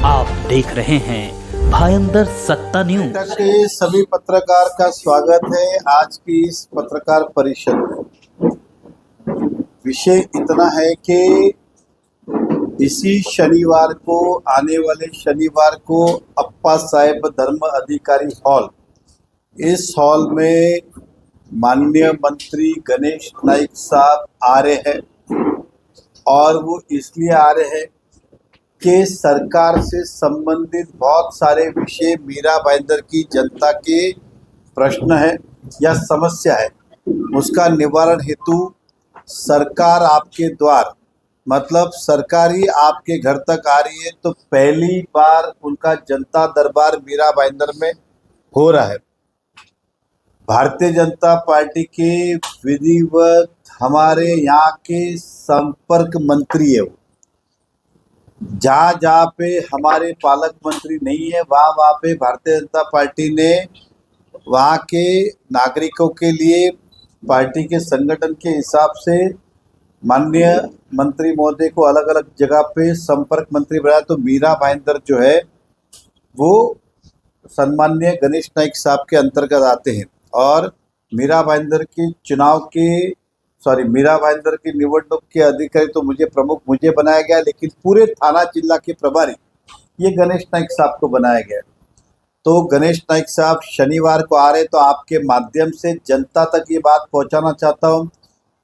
आप देख रहे हैं भायंदर सत्ता न्यूज। के सभी पत्रकार का स्वागत है आज की इस पत्रकार परिषद में। विषय इतना है कि इसी शनिवार को, आने वाले शनिवार को अप्पा साहेब धर्म अधिकारी हॉल, इस हॉल में माननीय मंत्री गणेश नाइक साहब आ रहे हैं और वो इसलिए आ रहे हैं कि सरकार से संबंधित बहुत सारे विषय मीरा भाईंदर की जनता के प्रश्न है या समस्या है, उसका निवारण हेतु सरकार आपके द्वार, मतलब सरकारी आपके घर तक आ रही है। तो पहली बार उनका जनता दरबार मीरा भाईंदर में हो रहा है। भारतीय जनता पार्टी के विधिवत हमारे यहाँ के संपर्क मंत्री है। जहाँ जहाँ पे हमारे पालक मंत्री नहीं है, वहाँ पे भारतीय जनता पार्टी ने वहाँ के नागरिकों के लिए पार्टी के संगठन के हिसाब से माननीय मंत्री महोदय को अलग अलग जगह पे संपर्क मंत्री बनाया। तो मीरा भाईंदर जो है वो सम्माननीय गणेश नाइक साहब के अंतर्गत आते हैं और मीरा भाईंदर की निवडणूक के अधिकारी तो प्रमुख मुझे बनाया गया, लेकिन पूरे थाना जिला के प्रभारी ये गणेश नाइक साहब को बनाया गया। तो गणेश नाइक साहब शनिवार को आ रहे, तो आपके माध्यम से जनता तक ये बात पहुंचाना चाहता हूं,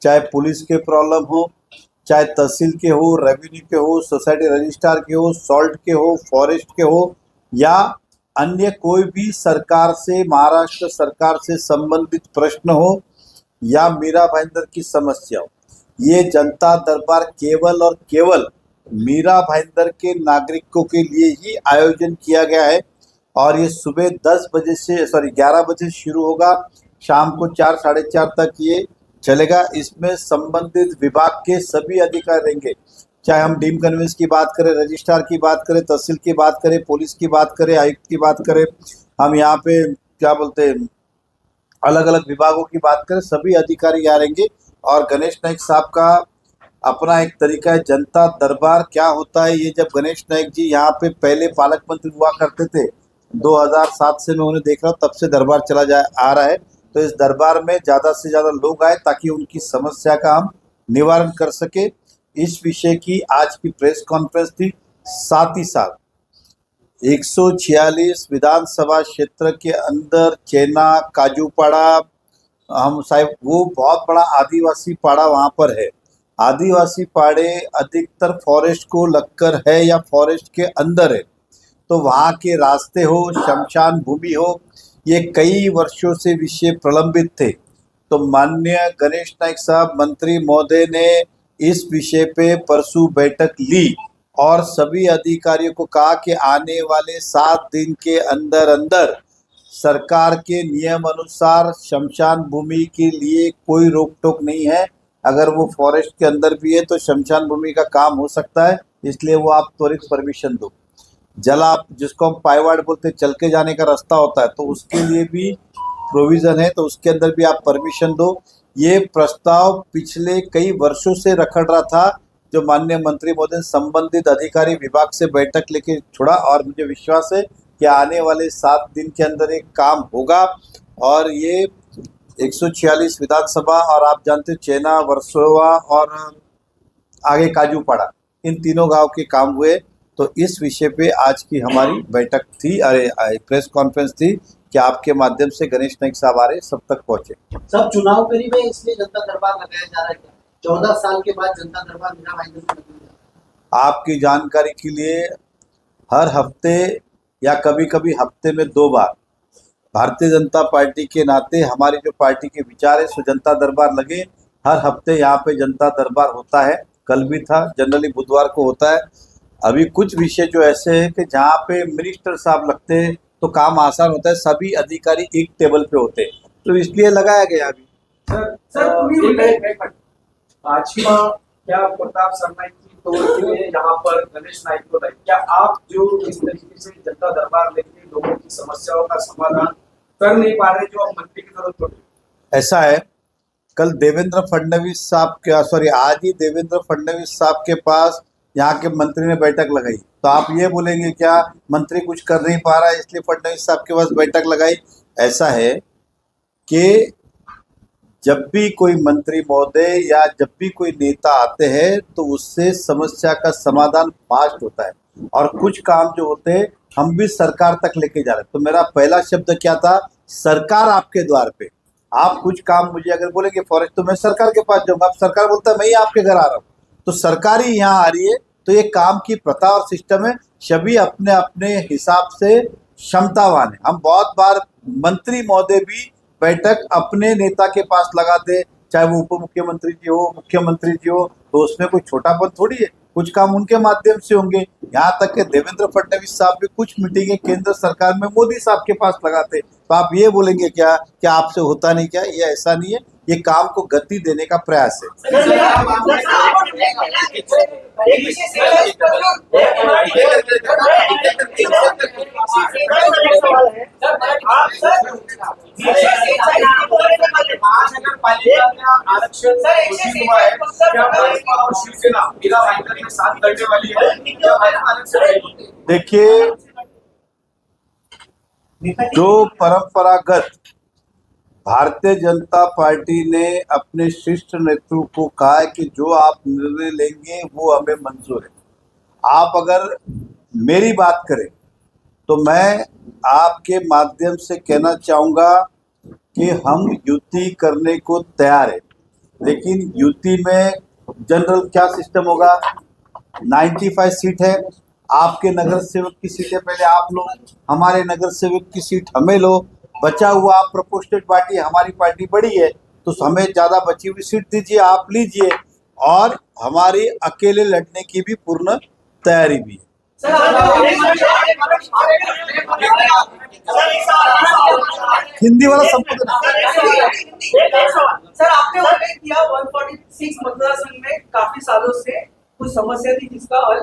चाहे पुलिस के प्रॉब्लम हो, चाहे तहसील के हो, रेवेन्यू के हो, सोसाइटी रजिस्ट्रार के हो, सॉल्ट के हो, फॉरेस्ट के हो, या अन्य कोई भी सरकार से, महाराष्ट्र सरकार से संबंधित प्रश्न हो या मीरा भाईंदर की समस्या हो, ये जनता दरबार केवल और केवल मीरा भाईंदर के नागरिकों के लिए ही आयोजन किया गया है। और ये सुबह 11 बजे शुरू होगा, शाम को 4 साढ़े 4 तक ये चलेगा। इसमें संबंधित विभाग के सभी अधिकारी रहेंगे, चाहे हम डीम कन्वेंस की बात करें, रजिस्ट्रार की बात करें, तहसील की बात करें, पुलिस की बात करें, आयुक्त की बात करें, हम यहाँ पे क्या बोलते हैं अलग अलग विभागों की बात करें, सभी अधिकारी यहाँ रहेंगे। और गणेश नाइक साहब का अपना एक तरीका है। जनता दरबार क्या होता है, ये जब गणेश नाइक जी यहाँ पे पहले पालक मंत्री हुआ करते थे, 2007 से मैं उन्हें देख रहा हूँ, तब से दरबार आ रहा है। तो इस दरबार में ज़्यादा से ज़्यादा लोग आए ताकि उनकी समस्या का हम निवारण कर सके। इस विषय की आज की प्रेस कॉन्फ्रेंस थी। साथ ही साथ 146 विधानसभा क्षेत्र के अंदर चेना, काजूपाड़ा, हम साहिब वो बहुत बड़ा आदिवासी पाड़ा वहाँ पर है। आदिवासी पाड़े अधिकतर फॉरेस्ट को लगकर है या फॉरेस्ट के अंदर है। तो वहाँ के रास्ते हो, शमशान भूमि हो, ये कई वर्षों से विषय प्रलंबित थे। तो माननीय गणेश नाइक साहब मंत्री महोदय ने इस विषय पे परसों बैठक ली और सभी अधिकारियों को कहा कि आने वाले 7 दिन के अंदर अंदर सरकार के नियम अनुसार शमशान भूमि के लिए कोई रोक टोक नहीं है। अगर वो फॉरेस्ट के अंदर भी है तो शमशान भूमि का काम हो सकता है, इसलिए वो आप त्वरित परमिशन दो। जला जिसको हम पायवाड़ बोलते हैं, चल के जाने का रास्ता होता है, तो उसके लिए भी प्रोविज़न है, तो उसके अंदर भी आप परमिशन दो। ये प्रस्ताव पिछले कई वर्षों से रखड़ रहा था, जो माननीय मंत्री महोदय संबंधित अधिकारी विभाग से बैठक लेके छोड़ा, और मुझे विश्वास है कि आने वाले 7 दिन के अंदर एक काम होगा। और ये 146 विधानसभा और आप जानते हो चेना, वर्सोवा और आगे काजूपाड़ा, इन तीनों गांव के काम हुए। तो इस विषय पे आज की हमारी बैठक थी, प्रेस कॉन्फ्रेंस थी कि आपके माध्यम से गणेश नाइक साहब आ रहे, सब तक पहुंचे। सब चुनाव करीब है, इसलिए जनता दरबार लगाया जा रहा है। 14 साल के बाद जनता दरबार मीरा भाईंदर में लगेगा। आपकी जानकारी के लिए हर हफ्ते या कभी कभी हफ्ते में 2 बार भारतीय जनता पार्टी के नाते हमारी जो पार्टी के विचार है, सो जनता दरबार लगे। हर हफ्ते यहाँ पे जनता दरबार होता है, कल भी था, जनरली बुधवार को होता है। अभी कुछ विषय जो ऐसे हैं कि जहाँ पे मिनिस्टर साहब लगते हैं तो काम आसान होता है, सभी अधिकारी एक टेबल पे होते हैं, तो इसलिए लगाया गया। अभी भाजपा क्या प्रताप सरनाईक की तोड़ के लिए यहाँ पर गणेश नाइक को लाए? क्या आप जो इस तरीके से जनता दरबार लेके लोगों की समस्याओं का समाधान कर नहीं पा रहे, जो आप मंत्री की जरूरत पड़ी? ऐसा है, कल देवेंद्र फडणवीस साहब के आज ही देवेंद्र फडणवीस साहब के पास यहाँ के मंत्री ने बैठक लगाई, तो आप ये बोलेंगे क्या मंत्री कुछ कर नहीं पा रहा है इसलिए फडणवीस साहब के पास बैठक लगाई? ऐसा है कि जब भी कोई मंत्री महोदय या जब भी कोई नेता आते हैं तो उससे समस्या का समाधान फास्ट होता है, और कुछ काम जो होते हैं हम भी सरकार तक लेके जा रहे हैं। तो मेरा पहला शब्द क्या था? सरकार आपके द्वार पे। आप कुछ काम मुझे अगर बोलेंगे फॉरेस्ट, तो मैं सरकार के पास जाऊंगा। अब सरकार बोलता है मैं ही आपके घर आ रहा हूँ, तो सरकार ही यहाँ आ रही है। तो ये काम की प्रथा और सिस्टम है, सभी अपने अपने हिसाब से क्षमतावान है। हम बहुत बार मंत्री महोदय भी बैठक अपने नेता के पास लगाते, चाहे वो उप मुख्यमंत्री जी हो, मुख्यमंत्री जी हो, तो उसमें कोई छोटापन थोड़ी है। कुछ काम उनके माध्यम से होंगे। यहाँ तक कि देवेंद्र फडणवीस साहब भी कुछ मीटिंगें केंद्र सरकार में मोदी साहब के पास लगाते। तो आप ये बोलेंगे क्या कि आपसे होता नहीं? क्या ये ऐसा नहीं है, ये काम को गति देने का प्रयास है। आरक्षण घोषित हुआ है, क्या भाजपा और शिवसेना मीरा भाईंदर के साथ लड़ने वाली है? देखिए, जो परंपरागत भारतीय जनता पार्टी ने अपने शीर्ष नेतृत्व को कहा है कि जो आप निर्णय लेंगे वो हमें मंजूर है। आप अगर मेरी बात करें तो मैं आपके माध्यम से कहना चाहूँगा कि हम युति करने को तैयार है, लेकिन युति में जनरल क्या सिस्टम होगा? 95 सीट है, आपके नगर सेवक की सीटें पहले आप लो, हमारे नगर सेवक की सीट हमें लो, बचा हुआ आप प्रोपोर्शनेट पार्टी, हमारी पार्टी बड़ी है तो हमें ज़्यादा बची हुई सीट दीजिए, आप लीजिए, और हमारी अकेले लड़ने की भी पूर्ण तैयारी भी है। हिंदी वाला संबोधन। सर, आपने उल्लेख किया 146 मतदार संघ में काफी सालों से कुछ समस्या थी जिसका हल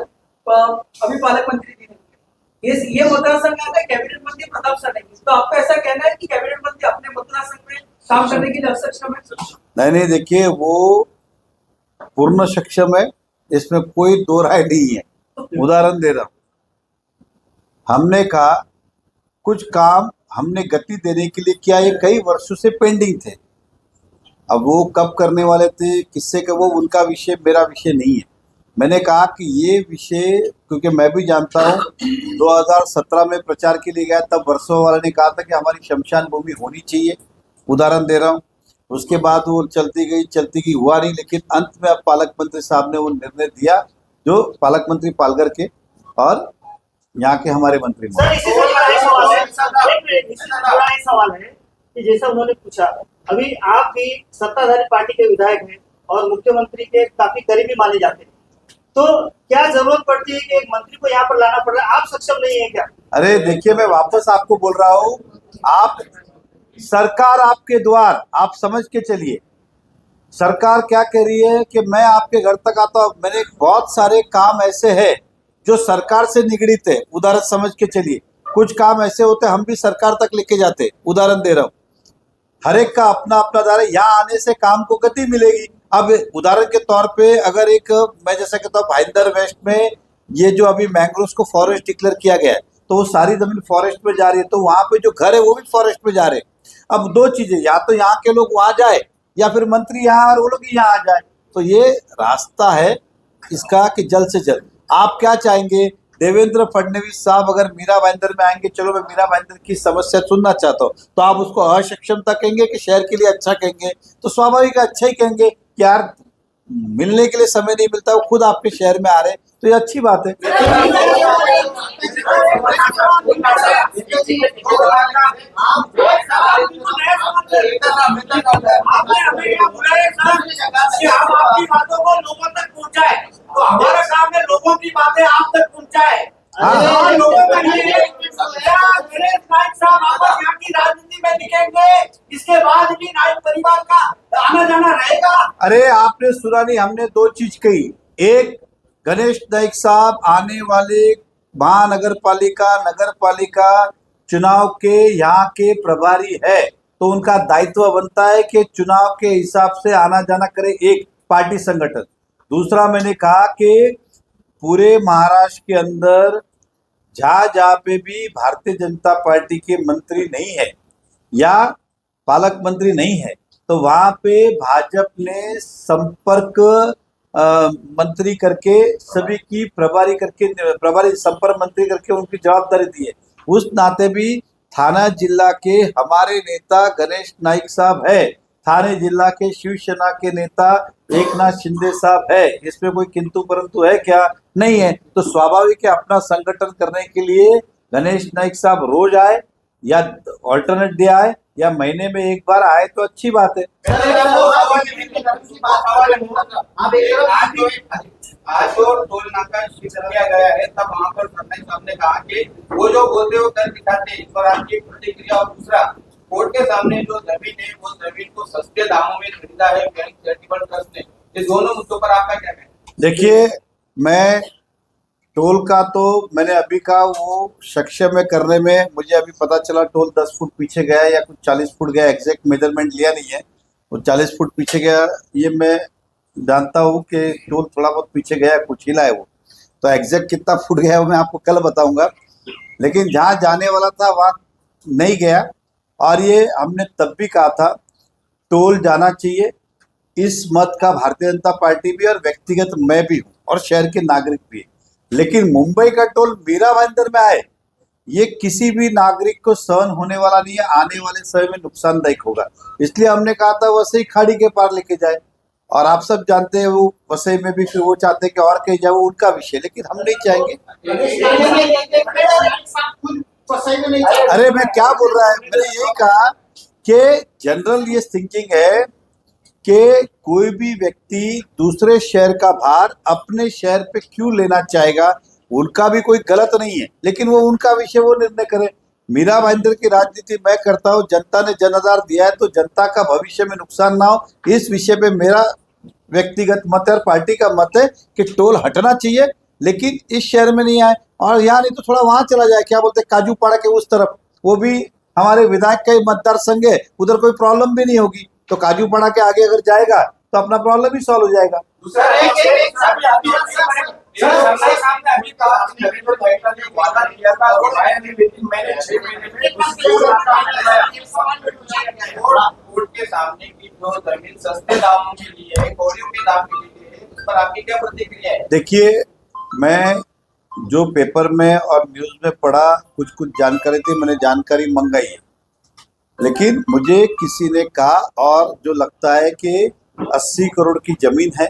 अभी पालक मंत्री जी ने। ये मतदार संघ आता है कैबिनेट मंत्री प्रताप सरनाईक। तो आपका ऐसा कहना है कि कैबिनेट मंत्री अपने मतदार संघ में काम करने के लिए सक्षम है? नहीं, देखिए वो पूर्ण सक्षम है, इसमें कोई दो राय नहीं है। उदाहरण दे रहा हूँ, हमने कहा कुछ काम हमने गति देने के लिए किया, ये कई वर्षों से पेंडिंग थे। अब वो कब करने वाले थे, किससे का, वो उनका विषय, मेरा विषय नहीं है। मैंने कहा कि ये विषय, क्योंकि मैं भी जानता हूँ 2017 में प्रचार के लिए गया, तब वर्षों वाले ने कहा था कि हमारी शमशान भूमि होनी चाहिए। उदाहरण दे रहा हूँ, उसके बाद वो चलती गई, हुआ नहीं, लेकिन अंत में अब पालक मंत्री साहब ने वो निर्णय दिया, जो पालक मंत्री पालघर के और यहाँ के हमारे मंत्री। सर, इसी से जुड़ा एक सवाल है कि जैसा उन्होंने पूछा, अभी आप भी सत्ताधारी पार्टी के विधायक हैं और मुख्यमंत्री के काफी करीबी माने जाते हैं, तो क्या जरूरत पड़ती है कि एक मंत्री को यहाँ पर लाना पड़ रहा है? आप सक्षम नहीं है क्या? अरे देखिए, मैं वापस आपको बोल रहा हूँ, आप सरकार आपके द्वार, आप समझ के चलिए। सरकार क्या कह रही है कि मैं आपके घर तक आता हूँ। मैंने बहुत सारे काम ऐसे हैं जो सरकार से निगड़ित है, उदाहरण समझ के चलिए। कुछ काम ऐसे होते हैं हम भी सरकार तक लेके जाते, उदाहरण दे रहा हूँ। हर एक का अपना अपना दायरा, यहाँ आने से काम को गति मिलेगी। अब उदाहरण के तौर पे अगर एक, मैं जैसा कहता हूँ भाईंदर वेस्ट में ये जो अभी मैंग्रोव्स को फॉरेस्ट डिक्लेयर किया गया है, तो वो सारी जमीन फॉरेस्ट में जा रही है, तो वहाँ पे जो घर है वो भी फॉरेस्ट में जा रहे हैं। अब दो चीजें, या तो यहाँ के लोग वहाँ जाए या फिर मंत्री यहाँ और वो लोग यहाँ आ जाए। तो ये रास्ता है इसका कि जल्द से जल्द। आप क्या चाहेंगे? देवेंद्र फडणवीस साहब अगर मीरा भाईंदर में आएंगे, चलो मैं मीरा भाईंदर की समस्या सुनना चाहता हूँ, तो आप उसको असक्षमता कहेंगे कि शहर के लिए अच्छा कहेंगे? तो स्वाभाविक अच्छा ही कहेंगे कि यार मिलने के लिए समय नहीं मिलता, वो खुद आपके शहर में आ रहे, तो ये अच्छी बात है। तो हमारा काम है लोगों की बातें आप तक पहुंचाए। लोगों का गणेश नाइक साहब वापस यहाँ की राजनीति में दिखेंगे, इसके बाद भी नाइक परिवार का आना जाना रहेगा। अरे आपने सुना नहीं, हमने दो चीज कही। एक, गणेश नाइक साहब आने वाले महानगर पालिका चुनाव के यहाँ के प्रभारी है, तो उनका दायित्व बनता है कि चुनाव के हिसाब से आना जाना करे एक पार्टी संगठन। दूसरा, मैंने कहा कि पूरे महाराष्ट्र के अंदर जहाँ पे भी भारतीय जनता पार्टी के मंत्री नहीं है या पालक मंत्री नहीं है, तो वहां पे भाजपा ने संपर्क मंत्री करके सभी की प्रभारी संपर्क मंत्री करके उनकी जवाबदारी दी है। उस नाते भी थाना जिला के हमारे नेता गणेश नाइक साहब है, थाने जिला के शिवसेना के नेता एकनाथ शिंदे साहब है, इसमें कोई किंतु परंतु है क्या? नहीं है। तो स्वाभाविक है अपना संगठन करने के लिए गणेश नाइक साहब रोज आए या ऑल्टरनेट डे आए या महीने में एक बार आए तो अच्छी बात है। आज जो टोल नाका शिफ्ट किया गया है, तब वहाँ पर सरनाइक साहब ने कहा कि वो जो बोलते हो कर दिखाते हैं। इस पर आपकी प्रतिक्रिया? और दूसरा, कोर्ट के सामने जो जमीन है वो जमीन को सस्ते दामों में खरीदा है बैंक चैरिटेबल ट्रस्ट ने। इस दोनों मुद्दों पर आपका क्या कहना है? देखिए, मैं टोल का तो मैंने अभी का वो सक्षम में करने में मुझे अभी पता चला टोल 10 फुट पीछे गया या कुछ 40 फुट गया, एग्जैक्ट मेजरमेंट लिया नहीं है, वो 40 फुट पीछे गया ये मैं जानता हूँ कि टोल थोड़ा बहुत पीछे गया, कुछ हिला है वो, तो एग्जैक्ट कितना फुट गया वो मैं आपको कल बताऊंगा। लेकिन जहाँ जाने वाला था वहाँ नहीं गया, और ये हमने तब भी कहा था टोल जाना चाहिए। इस मत का भारतीय जनता पार्टी भी और व्यक्तिगत मैं भी हूँ और शहर के नागरिक भी। लेकिन मुंबई का टोल मीरा भाईंदर में आए, ये किसी भी नागरिक को सहन होने वाला नहीं है, आने वाले समय में नुकसानदायक होगा। इसलिए हमने कहा था वसई खाड़ी के पार लेके जाए, और आप सब जानते हैं वो वसई में भी फिर वो चाहते हैं कि और कहीं जाए, वो उनका विषय, लेकिन हम नहीं चाहेंगे। अरे मैं क्या बोल रहा है, मैंने यही कहा कि जनरल ये थिंकिंग है कि कोई भी व्यक्ति दूसरे शहर का भार अपने शहर पे क्यों लेना चाहेगा, उनका भी कोई गलत नहीं है, लेकिन वो उनका विषय, वो निर्णय करे। मीरा भाईंदर की राजनीति मैं करता हूँ, जनता ने जनाधार दिया है तो जनता का भविष्य में नुकसान ना हो, इस विषय पे मेरा व्यक्तिगत मत है और पार्टी का मत है कि टोल हटना चाहिए, लेकिन इस शहर में नहीं आए, और यहाँ नहीं तो थोड़ा वहां चला जाए, क्या बोलते हैं काजूपाड़ा के उस तरफ, वो भी हमारे विधायक का ही मतदार संघ है, उधर कोई प्रॉब्लम भी नहीं होगी, तो काजूपाड़ा के आगे अगर जाएगा तो अपना प्रॉब्लम ही सॉल्व हो जाएगा। अभी कहा कि नरेंद्र भाई का जो वादा किया था वो आया नहीं, लेकिन मैंने 6 महीने में कोर्ट के सामने की जो जमीन सस्ते दामों के लिए है, कौड़ियों के दाम के लिए है, उस पर आपकी क्या प्रतिक्रिया है? देखिए, मैं जो पेपर में और न्यूज में पढ़ा कुछ जानकारी थी, मैंने जानकारी मंगाई है, लेकिन मुझे किसी ने कहा और जो लगता है कि 80 करोड़ की जमीन है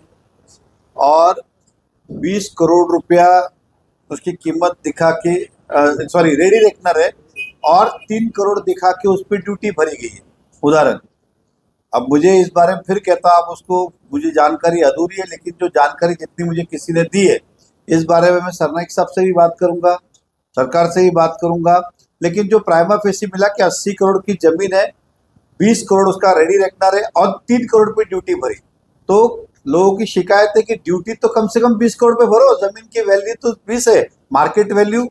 और 20 करोड़ रुपया उसकी कीमत दिखा के रेडी रेकनर है और 3 करोड़ दिखा के उस पर ड्यूटी भरी गई है, उदाहरण। अब मुझे इस बारे में फिर कहता आप उसको, मुझे जानकारी अधूरी है, लेकिन जो जानकारी जितनी मुझे किसी ने दी है इस बारे में मैं सरनाइक साहब से भी बात करूंगा, सरकार से भी बात करूंगा। लेकिन जो प्राइमा फेसी मिला कि 80 करोड़ की जमीन है, 20 करोड़ उसका रेडी रेकनर है और 3 करोड़ पे ड्यूटी भरी, तो लोगों की शिकायत है कि ड्यूटी तो कम से कम 20 करोड़ पे भरो, जमीन की वैल्यू तो 20 है, मार्केट वैल्यू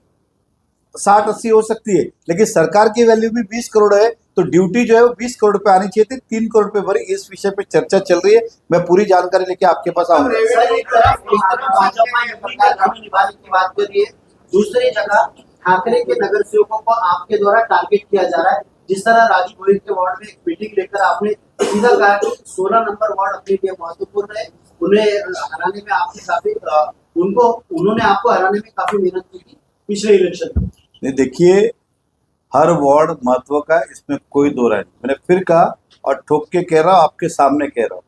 60-80 हो सकती है, लेकिन सरकार की वैल्यू भी 20 करोड़ है, तो ड्यूटी जो है वो 20 करोड़ पे आनी चाहिए थी, 3 करोड़ पे भरी। इस विषय पे चर्चा चल रही है, मैं पूरी जानकारी लेके आपके पास आऊंगा। दूसरी जगह ठाकरे के नगर सेवकों को आपके द्वारा टारगेट किया जा रहा है, जिस तरह राजीव गोयल के वार्ड में एक मीटिंग लेकर आपने सीधा कहा कि 16 नंबर वार्ड अपने लिए महत्वपूर्ण है, उन्हें हराने में आपने काफी उन्होंने आपको हराने में काफी मेहनत की थी पिछले इलेक्शन में। नहीं, देखिए, हर वार्ड महत्व का, इसमें कोई दो राय नहीं। मैंने फिर कहा और ठोक के कह रहा हूँ, आपके सामने कह रहा हूँ,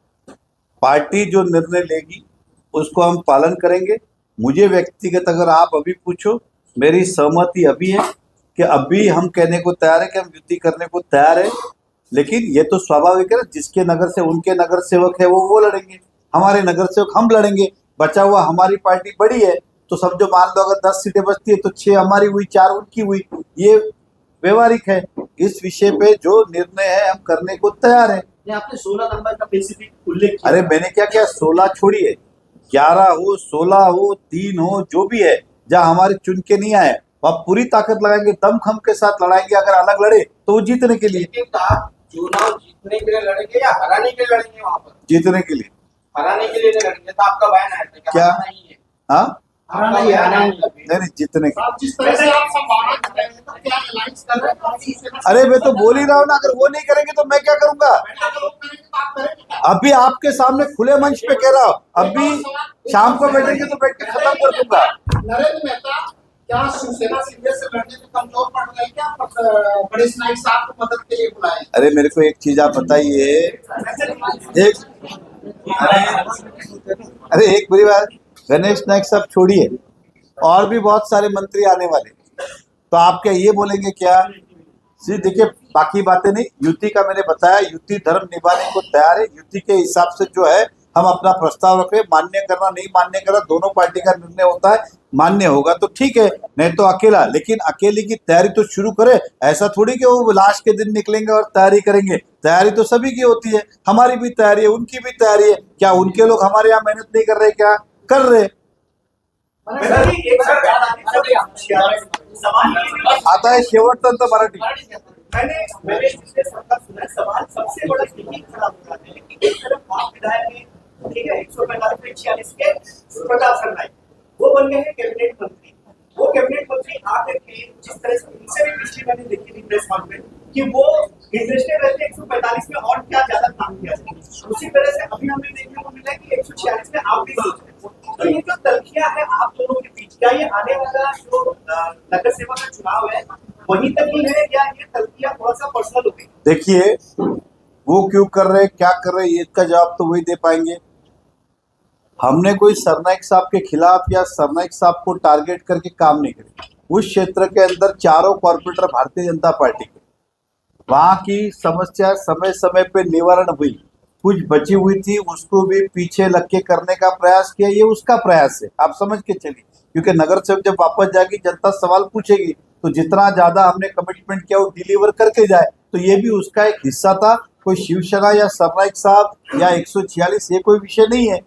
पार्टी जो निर्णय लेगी उसको हम पालन करेंगे। मुझे व्यक्तिगत अगर आप अभी पूछो, मेरी सहमति अभी है कि अभी हम कहने को तैयार है कि हम युति करने को तैयार है, लेकिन ये तो स्वाभाविक है ना, जिसके नगर से उनके नगर सेवक है वो लड़ेंगे, हमारे नगर सेवक हम लड़ेंगे। बचा हुआ हमारी पार्टी बड़ी है, तो सब जो मान लो अगर 10 सीटें बचती है तो 6 हमारी हुई, 4 उनकी हुई, ये व्यवहारिक है। इस विषय पे जो निर्णय है हम करने को तैयार है। आपने 16 नंबर का स्पेसिफिक उल्लेख किया। अरे मैंने क्या किया, 16 छोड़िए, 11 हो, 16 हो, 3 हो, जो भी है, जहाँ हमारे चुन के नहीं आए वहाँ पूरी ताकत लगाएंगे, दमखम के साथ लड़ाएंगे। अगर अलग लड़े तो वो जीतने के लिए। आप चुनाव जीतने के लिए लड़ेंगे या हराने के लिए लड़ेंगे? वहाँ पर जीतने के लिए। हराने के लिए लड़ेंगे तो आपका बयान है क्या? नहीं है। हाँ, आना ही आना ही नहीं जितने के। आप जिस तरह से आप संभावना कर रहे हैं तो क्या अलायंस कर रहे हैं? अरे मैं तो बोल ही रहा हूँ ना, अगर वो नहीं करेंगे तो मैं क्या करूंगा? लोग करेंगे तो आप करेंगे क्या? अभी आपके सामने खुले मंच पे कह रहा हूँ, अभी शाम को बैठेंगे तो बैठ के खत्म कर दूंगा। नरेंद्र मेहता क्या शिवसेना सीधे से लड़ने में कमजोर पड़ रहे हैं क्या? गणेश नाइक साहब को मदद के लिए बुलाए? अरे मेरे को एक चीज आप बताइए, एक अरे एक बुरी बात, गणेश नाइक साहब छोड़िए, और भी बहुत सारे मंत्री आने वाले, तो आप क्या ये बोलेंगे क्या? देखिए बाकी बातें नहीं, युति का मैंने बताया, युति धर्म निभाने को तैयार है। युति के हिसाब से जो है हम अपना प्रस्ताव रखें, मान्य करना नहीं मान्य करना दोनों पार्टी का निर्णय होता है। मान्य होगा तो ठीक है, नहीं तो अकेला, लेकिन अकेले की तैयारी तो शुरू करे। ऐसा थोड़ी कि वो लास्ट के दिन निकलेंगे और तैयारी करेंगे। तैयारी तो सभी की होती है, हमारी भी तैयारी है, उनकी भी तैयारी है। क्या उनके लोग हमारे यहाँ मेहनत नहीं कर रहे? क्या कर रहे? आता है शेवटपर्यंत मराठी। मैंने पिछले सप्ताह सुना है, सवाल सबसे बड़ा यही खड़ा हो रहा है कि एक तरफ आप विधायक हैं, ठीक है, 145 में 46 के प्रताप सरनाई वो बन गए हैं कैबिनेट मंत्री। वो कैबिनेट मंत्री आकर के जिस तरह से उनसे भी पिछली मैंने देखी थी प्रेस कॉन्फ्रेंस कि वो इंटरेस्टेड रहते 145 में और क्या ज्यादा काम किया जाए, उसी तरह से अभी हमें देखने को मिला कि 146 में आप भी सोच रहे हैं। तो ये जो तलखियां है आप दोनों के बीच, क्या ये आने वाला जो नगर सेवा का चुनाव है वहीं तक ही है या ये तलखियां थोड़ा सा पर्सनल हो गई? देखिए वो क्यों कर रहे, क्या कर रहे, इसका जवाब तो वही दे पाएंगे। हमने कोई सरनाइक साहब के खिलाफ या सरनाइक साहब को टारगेट करके काम नहीं किया। उस क्षेत्र के अंदर चारों कॉर्पोरेटर भारतीय जनता पार्टी के, वहाँ की समस्या समय समय पे निवारण हुई, कुछ बची हुई थी उसको भी पीछे लग के करने का प्रयास किया। ये उसका प्रयास है, आप समझ के चलिए, क्योंकि नगर सेवक जब वापस जाएगी जनता सवाल पूछेगी, तो जितना ज्यादा हमने कमिटमेंट किया वो डिलीवर करके जाए, तो ये भी उसका एक हिस्सा था। कोई शिवसेना या सरनाइक साहब या 146 ये कोई विषय नहीं है।